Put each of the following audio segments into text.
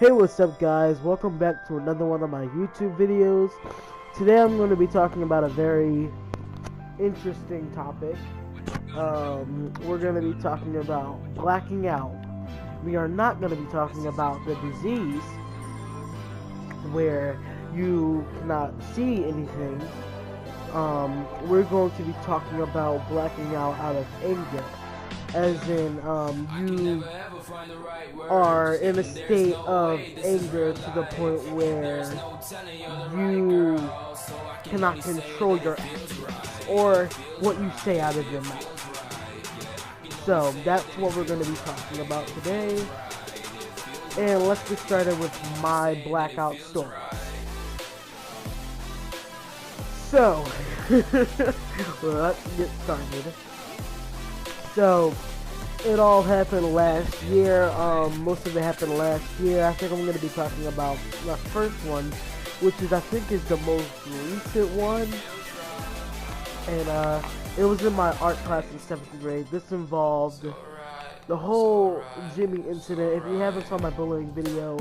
Hey, what's up guys? Welcome back to another one of my YouTube videos. Today I'm going to be talking about a very interesting topic. We're going to be talking about blacking out. We are not going to be talking about the disease where you cannot see anything. We're going to be talking about blacking out of anger. As in, you are in a state of anger to the point where you cannot control your actions or what you say out of your mouth. So that's what we're going to be talking about today. And let's get started with my blackout story. So, let's get started. So, it all happened last year. Most of it happened last year. I think I'm going to be talking about the first one, which is, I think, is the most recent one. And it was in my art class in 7th grade. This involved the whole Jimmy incident. If you haven't saw my bullying video,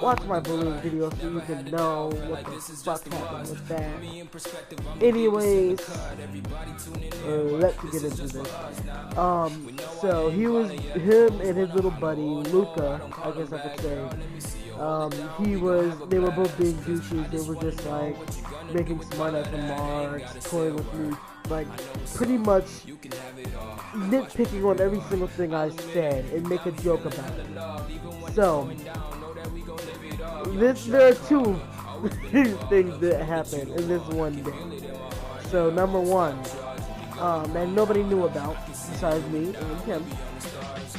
watch my bullying video so you can know what the fuck happened with that. Anyways, let's get into this. So him and his little buddy Luca, I guess I could say. They were both being douches. They were just like making smart-ass remarks, toying with me, like pretty much nitpicking on every single thing I said and make a joke about it. So there are two things that happened in this one day. So number one, that nobody knew about besides me and him.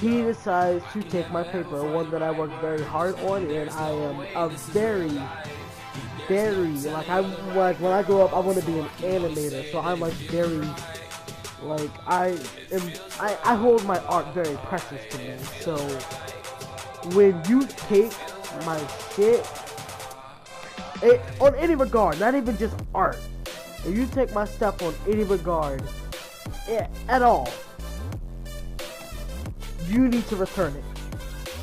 He decides to take my paper, one that I worked very hard on, and I am a very like when I grow up I want to be an animator, so I'm like very like I hold my art very precious to me. So when you take my shit on any regard, not even just art, if you take my stuff on any regard at all, you need to return it.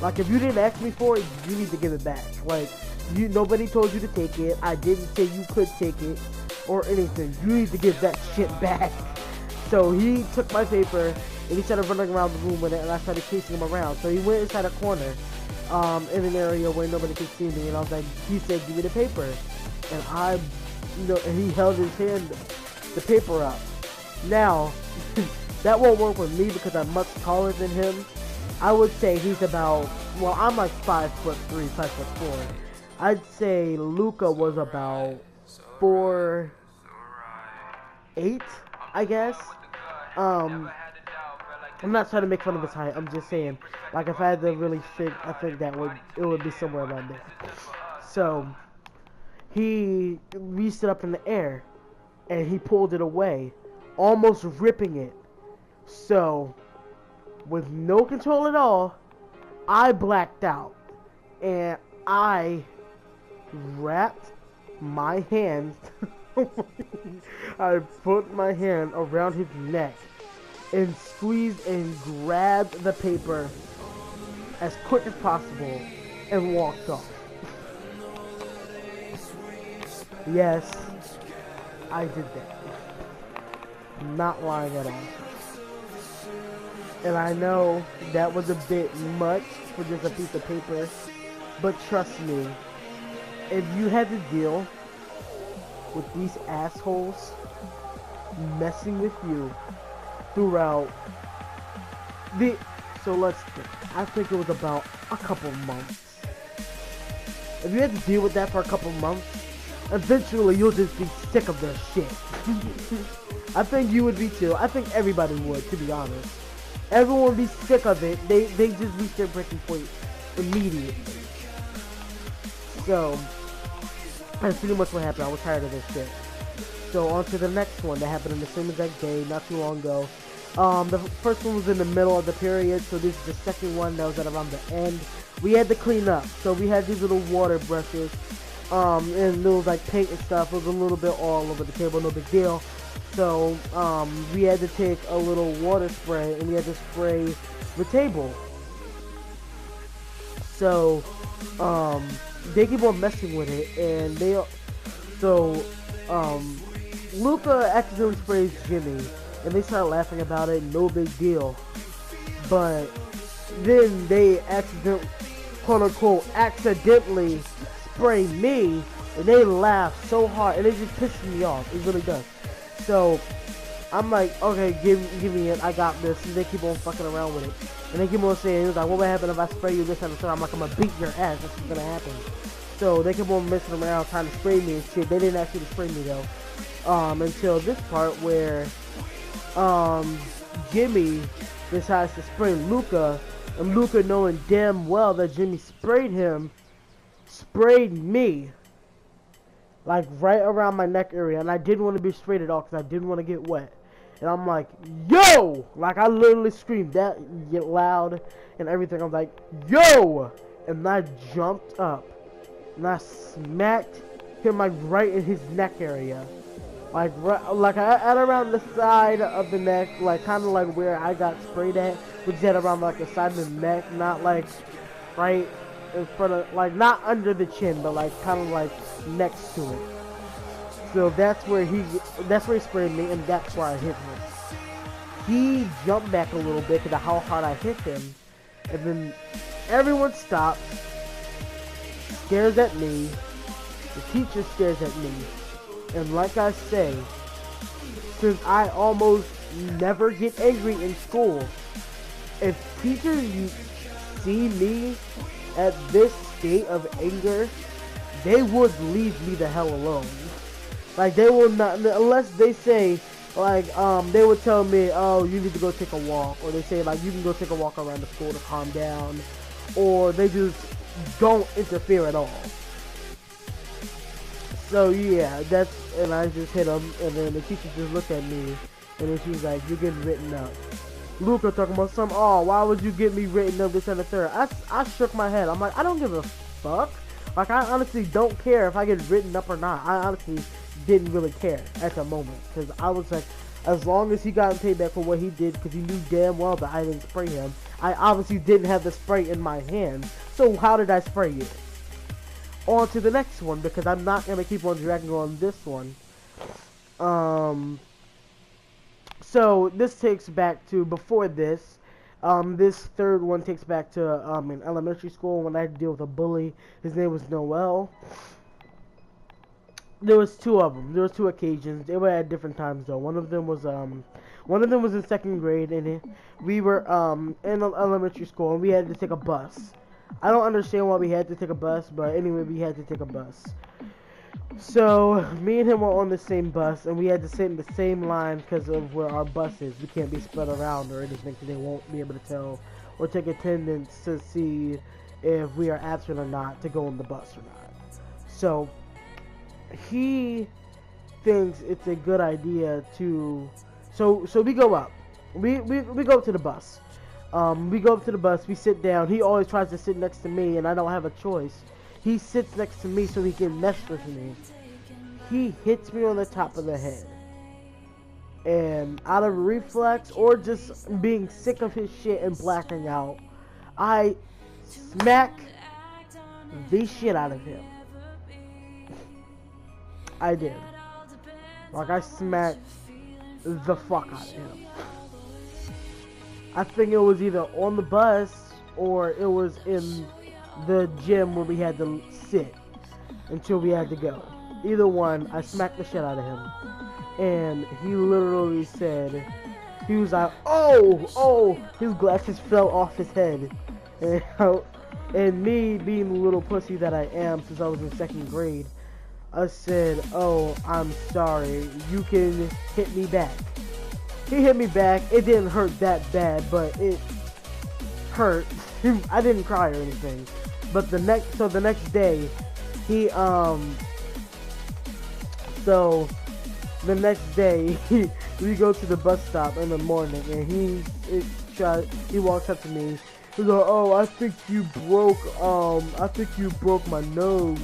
Like, if you didn't ask me for it, you need to give it back. Like, nobody told you to take it. I didn't say you could take it or anything. You need to give that shit back. So he took my paper and he started running around the room with it, and I started chasing him around. So he went inside a corner, in an area where nobody could see me, and I was like, he said, "Give me the paper," and and he held his hand, the paper up. Now, that won't work with me because I'm much taller than him. I would say he's about, well, I'm like 5'3", 5'4". I'd say Luca was about 4'8", I guess. I'm not trying to make fun of his height. I'm just saying, like, if I had to really think, I think it would be somewhere around there. So he reached it up in the air and he pulled it away, almost ripping it. So, with no control at all, I blacked out, and I wrapped my hand, I put my hand around his neck, and squeezed and grabbed the paper as quick as possible, and walked off. Yes, I did that. Not lying at all. And I know that was a bit much for just a piece of paper, but trust me, if you had to deal with these assholes messing with you throughout so let's think, I think it was about a couple months. If you had to deal with that for a couple months, eventually you'll just be sick of their shit. I think you would be too. I think everybody would, to be honest. Everyone would be sick of it. They just reach their breaking point immediately. So that's pretty much what happened. I was tired of this shit. So on to the next one that happened in the same exact day, not too long ago. The first one was in the middle of the period, so this is the second one that was at around the end. We had to clean up, so we had these little water brushes, and there was like paint and stuff. It was a little bit all over the table, no big deal. So we had to take a little water spray and we had to spray the table. So, they keep on messing with it, and so, Luca accidentally sprays Jimmy, and they start laughing about it, no big deal. But then they quote unquote, accidentally spray me, and they laugh so hard, and it just pisses me off. It really does. So I'm like, okay, give me it. I got this. And they keep on fucking around with it, and they keep on saying, it was like, what would happen if I spray you this and that? I'm like, I'm gonna beat your ass. That's what's gonna happen. So they keep on messing around trying to spray me and shit. They didn't actually spray me though. Until this part where Jimmy decides to spray Luca, and Luca, knowing damn well that Jimmy sprayed him, sprayed me, like right around my neck area, and I didn't want to be sprayed at all because I didn't want to get wet. And I'm like, yo! Like, I literally screamed that loud and everything. I'm like, yo! And I jumped up, and I smacked him like right in his neck area. Like at around the side of the neck, like kind of like where I got sprayed at, which is at around like the side of the neck, not like right in front of, like not under the chin, but like kind of like next to it. So that's where he sprayed me, and that's where I hit him. He jumped back a little bit because of how hard I hit him, and then everyone stops, stares at me. The teacher stares at me. And like I say, since I almost never get angry in school, if teachers see me at this state of anger, they would leave me the hell alone. Like, they will not, unless they say, like, they would tell me, oh, you need to go take a walk, or they say, like, you can go take a walk around the school to calm down, or they just don't interfere at all. So yeah, and I just hit him, and then the teacher just looked at me, and then she was like, you're getting written up. Luca talking about why would you get me written up, this and the third. I shook my head. I'm like, I don't give a fuck. Like, I honestly don't care if I get written up or not. I honestly didn't really care at the moment, because I was like, as long as he got paid back for what he did, because he knew damn well that I didn't spray him. I obviously didn't have the spray in my hand, so how did I spray you? On to the next one, because I'm not going to keep on dragging on this one. So this takes back to before this. This third one takes back to in elementary school when I had to deal with a bully. His name was Noel. There was two of them. There was two occasions. They were at different times though. One of them was in second grade, and we were in elementary school, and we had to take a bus. I don't understand why we had to take a bus, but anyway, we had to take a bus. So, me and him were on the same bus, and we had to sit in the same line because of where our bus is. We can't be spread around or anything, because they won't be able to tell or take attendance to see if we are absent or not to go on the bus or not. So, he thinks it's a good idea to... So we go up. We go up to the bus. We go up to the bus, we sit down. He always tries to sit next to me, and I don't have a choice. He sits next to me so he can mess with me. He hits me on the top of the head. And out of reflex, or just being sick of his shit and blacking out, I smack the shit out of him. I did. Like, I smacked the fuck out of him. I think it was either on the bus or it was in the gym where we had to sit until we had to go. Either one, I smacked the shit out of him. And he literally said, he was like, oh, his glasses fell off his head. And me being the little pussy that I am since I was in second grade, I said, oh, I'm sorry, you can hit me back. He hit me back. It didn't hurt that bad, but it hurt. I didn't cry or anything. But the next day, we go to the bus stop in the morning, and he walks up to me. He's like, oh, I think you broke my nose.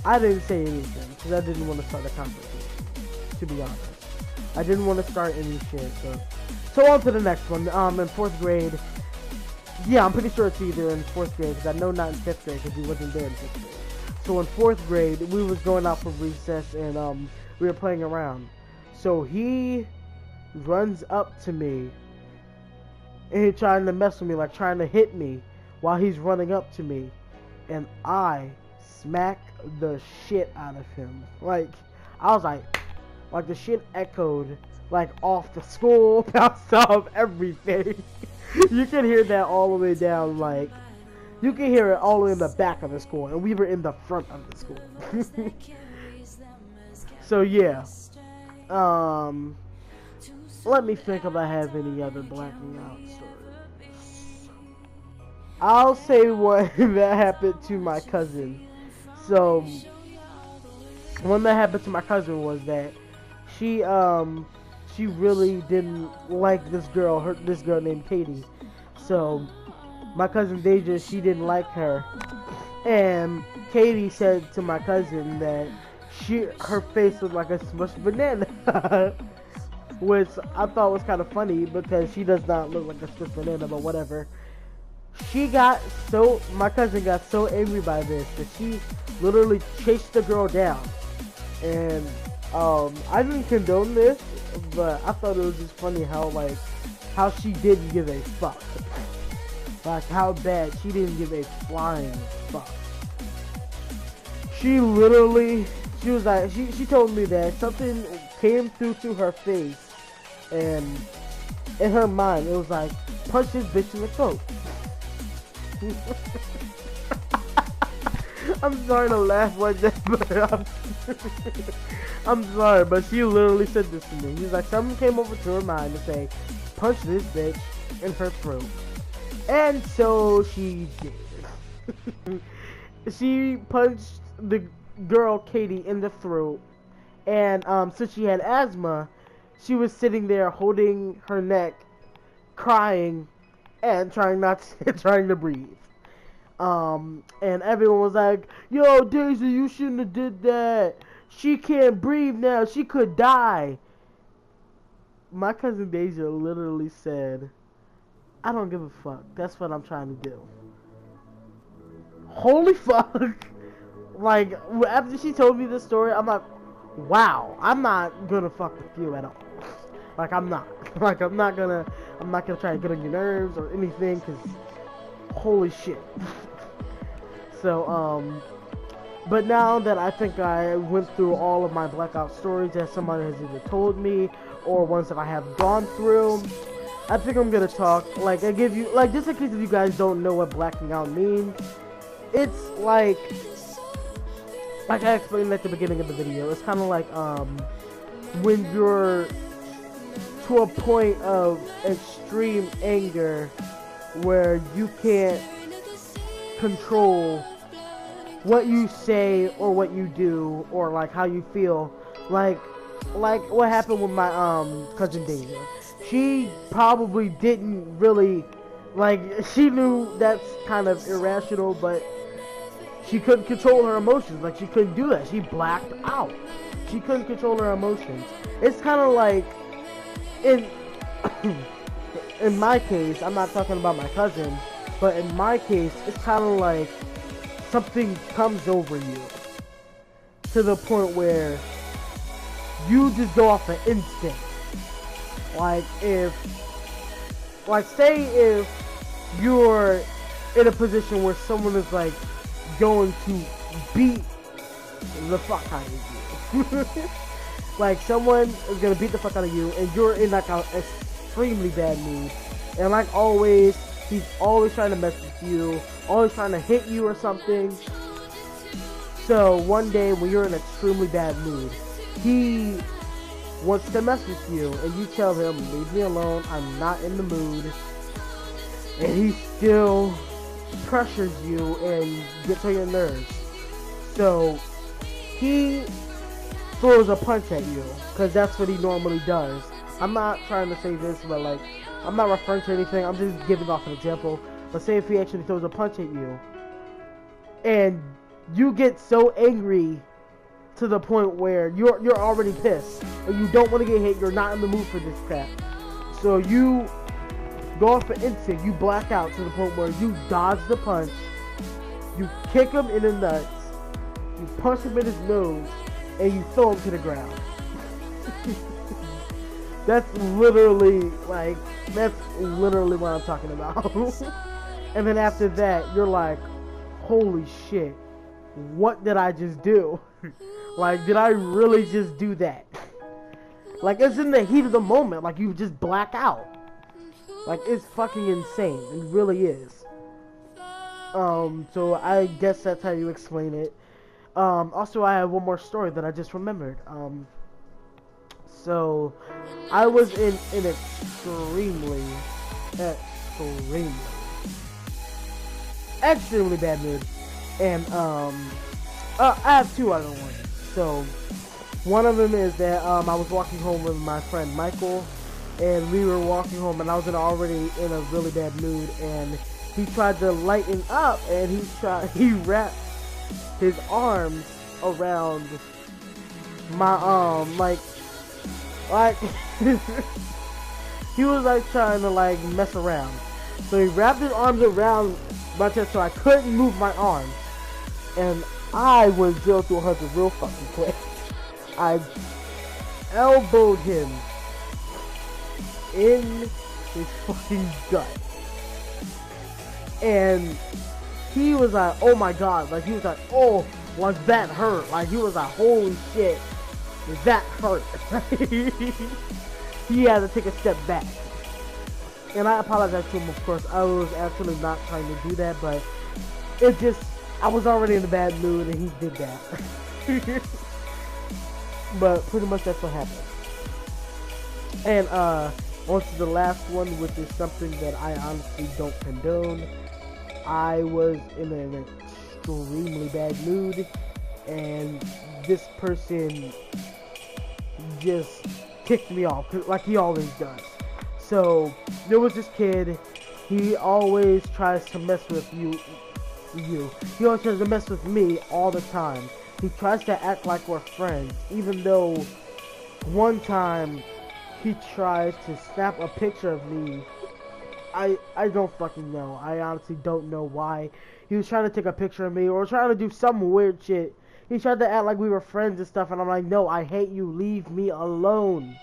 I didn't say anything because I didn't want to start a conversation, to be honest. I didn't want to start any shit, so on to the next one. In fourth grade, Yeah, I'm pretty sure it's either in 4th grade, because I know not in 5th grade, because he wasn't there in 5th grade. So in 4th grade, we was going out for recess, and we were playing around. So he runs up to me, and he's trying to mess with me, like trying to hit me, while he's running up to me, and I smack the shit out of him. Like, I was like the shit echoed, like, off the school, bounced off everything. You can hear that all the way down, like, you can hear it all the way in the back of the school, and we were in the front of the school. So yeah, let me think if I have any other blacking out stories. I'll say one that happened to my cousin. So, one that happened to my cousin was that she really didn't like this girl named Katie. So, my cousin Deja, she didn't like her. And Katie said to my cousin that her face looked like a smushed banana. Which I thought was kind of funny because she does not look like a smushed banana, but whatever. My cousin got so angry by this that she literally chased the girl down. And I didn't condone this, but I thought it was just funny how she didn't give a fuck. Like, how bad she didn't give a flying fuck. She was like, she told me that something came through to her face, and in her mind, it was like, punch this bitch in the throat. I'm sorry to laugh like that, but I'm sorry, but she literally said this to me. He's like, something came over to her mind to say, punch this bitch in her throat. And so she did. She punched the girl Katie in the throat, and since she had asthma, she was sitting there holding her neck, crying, and trying to breathe. And everyone was like, yo, Daisy, you shouldn't have did that. She can't breathe now. She could die. My cousin Deja literally said, I don't give a fuck. That's what I'm trying to do. Holy fuck. Like, after she told me this story, I'm like, wow, I'm not gonna fuck with you at all. Like, I'm not. Like, I'm not gonna try to get on your nerves or anything, because holy shit. So, but now that I think I went through all of my blackout stories that somebody has either told me, or ones that I have gone through, I think I'm gonna talk, like, I give you, like, just in case if you guys don't know what blacking out means, it's like I explained at the beginning of the video, it's kind of like, when you're to a point of extreme anger where you can't control what you say or what you do or like how you feel, like what happened with my cousin Deja. She probably didn't really, like, she knew that's kind of irrational, but she couldn't control her emotions. Like, she couldn't do that. She blacked out. She couldn't control her emotions. It's kind of like, in my case, I'm not talking about my cousin, but in my case, it's kind of like something comes over you to the point where you just go off an instinct. Like, say if you're in a position where someone is like going to beat the fuck out of you. Like, someone is gonna beat the fuck out of you, and you're in like an extremely bad mood, and like always, he's always trying to mess with you, always trying to hit you or something. So one day when you're in an extremely bad mood, he wants to mess with you, and you tell him, leave me alone, I'm not in the mood, and he still pressures you and gets on your nerves. So he throws a punch at you, because that's what he normally does. I'm not trying to say this, but like, I'm not referring to anything, I'm just giving off an example. But say if he actually throws a punch at you, and you get so angry to the point where you're already pissed, and you don't want to get hit, you're not in the mood for this crap. So you go off an instinct. You black out to the point where you dodge the punch, you kick him in the nuts, you punch him in his nose, and you throw him to the ground. That's literally what I'm talking about. And then after that, you're like, holy shit, what did I just do? Like, did I really just do that? Like, it's in the heat of the moment. Like, you just black out. Like, it's fucking insane. It really is. So I guess that's how you explain it. Also, I have one more story that I just remembered. So I was in an extremely bad mood. And, I have two other ones. So, one of them is that, I was walking home with my friend Michael, and we were walking home, and I was already in a really bad mood, and he tried to lighten up, and he wrapped his arms around my, like, he was, like, trying to, like, mess around. So he wrapped his arms around my chest so I couldn't move my arms, and I went 0 to 100 real fucking quick. I elbowed him in his fucking gut. And he was like, oh my god. Like, he was like, oh, like, that hurt. Like, he was like, holy shit, that hurt. He had to take a step back. And I apologize to him, of course. I was actually not trying to do that, but it just, I was already in a bad mood, and he did that. But pretty much that's what happened. And on to the last one, which is something that I honestly don't condone. I was in an extremely bad mood, and this person just kicked me off, like he always does. So there was this kid. He always tries to mess with you. He always tries to mess with me all the time. He tries to act like we're friends, even though one time he tried to snap a picture of me. I don't fucking know. I honestly don't know why. He was trying to take a picture of me or trying to do some weird shit. He tried to act like we were friends and stuff, and I'm like, no, I hate you. Leave me alone.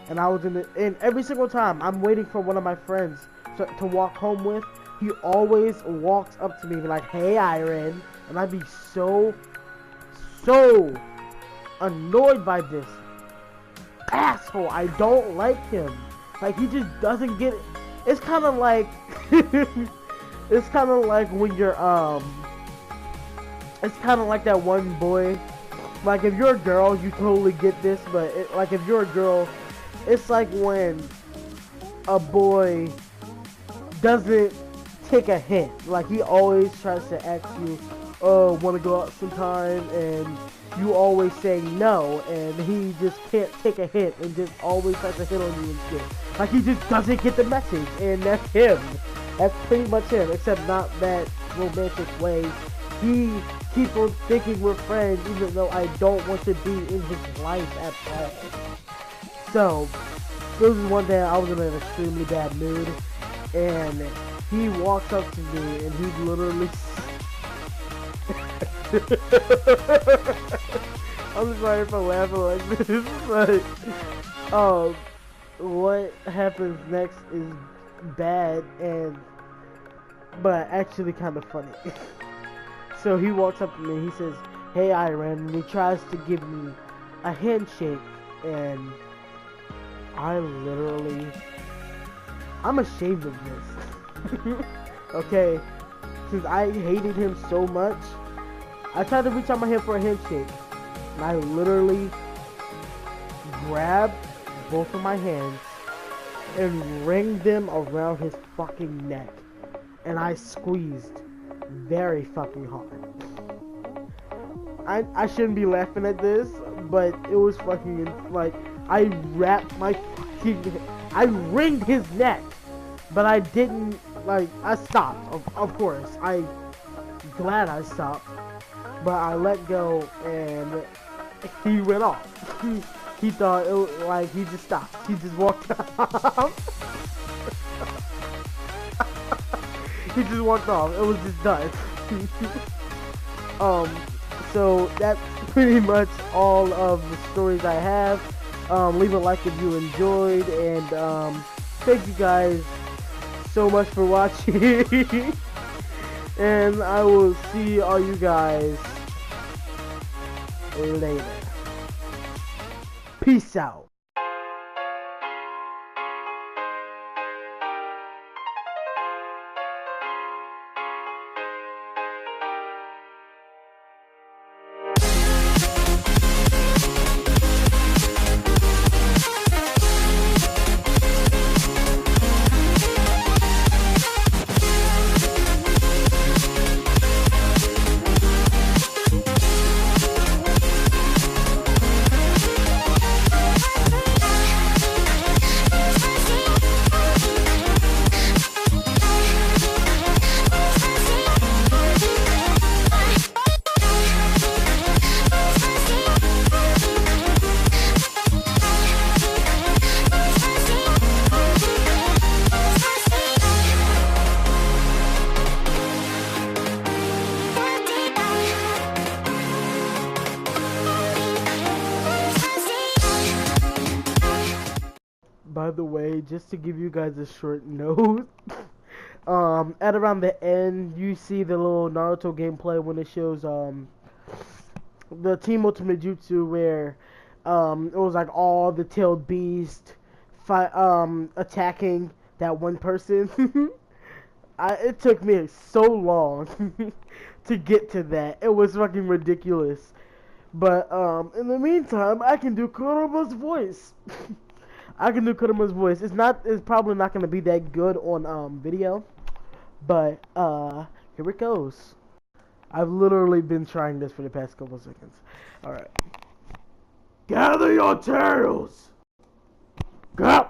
And I was and every single time I'm waiting for one of my friends to walk home with, he always walks up to me and be like, hey, Iron. And I'd be so annoyed by this asshole. I don't like him. Like, he just doesn't get it. It's kind of like it's kind of like when you're it's kind of like that one boy. Like, if you're a girl, you totally get this, but like, if you're a girl, it's like when a boy doesn't take a hint. Like, he always tries to ask you, oh, want to go out sometime, and you always say no, and he just can't take a hint and just always tries to hit on you and shit. Like, he just doesn't get the message, and that's him. That's pretty much him, except not that romantic way. He keeps on thinking we're friends, even though I don't want to be in his life at all. So, this was one day I was in an extremely bad mood, and he walks up to me, and he literally I'm sorry for laughing like this, but what happens next is bad but actually kind of funny. So he walks up to me, he says, hey Iron, and he tries to give me a handshake, and I'm ashamed of this. Okay, since I hated him so much, I tried to reach out my hand for a handshake, and I literally grabbed both of my hands and wringed them around his fucking neck, and I squeezed very fucking hard. I shouldn't be laughing at this, but it was fucking, like, I wrapped my fucking, I wringed his neck, but I didn't, like, I stopped, of course. I'm glad I stopped, but I let go, and he went off. He thought it was, like, he just stopped. He just walked off. He just walked off. It was just done. So that's pretty much all of the stories I have. Leave a like if you enjoyed, and thank you guys so much for watching. And I will see all you guys later. Peace out. By the way, just to give you guys a short note, at around the end, you see the little Naruto gameplay when it shows the Team Ultimate Jutsu, where it was like all the tailed beast attacking that one person. It took me so long to get to that. It was fucking ridiculous. But in the meantime, I can do Kuroma's voice. I can do Kuroma's voice. It's probably not gonna be that good on video, but here it goes. I've literally been trying this for the past couple seconds. All right. Gather your tails. Go.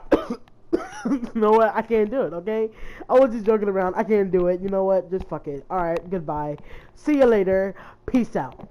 You know what? I can't do it. Okay. I was just joking around. I can't do it. You know what? Just fuck it. All right. Goodbye. See you later. Peace out.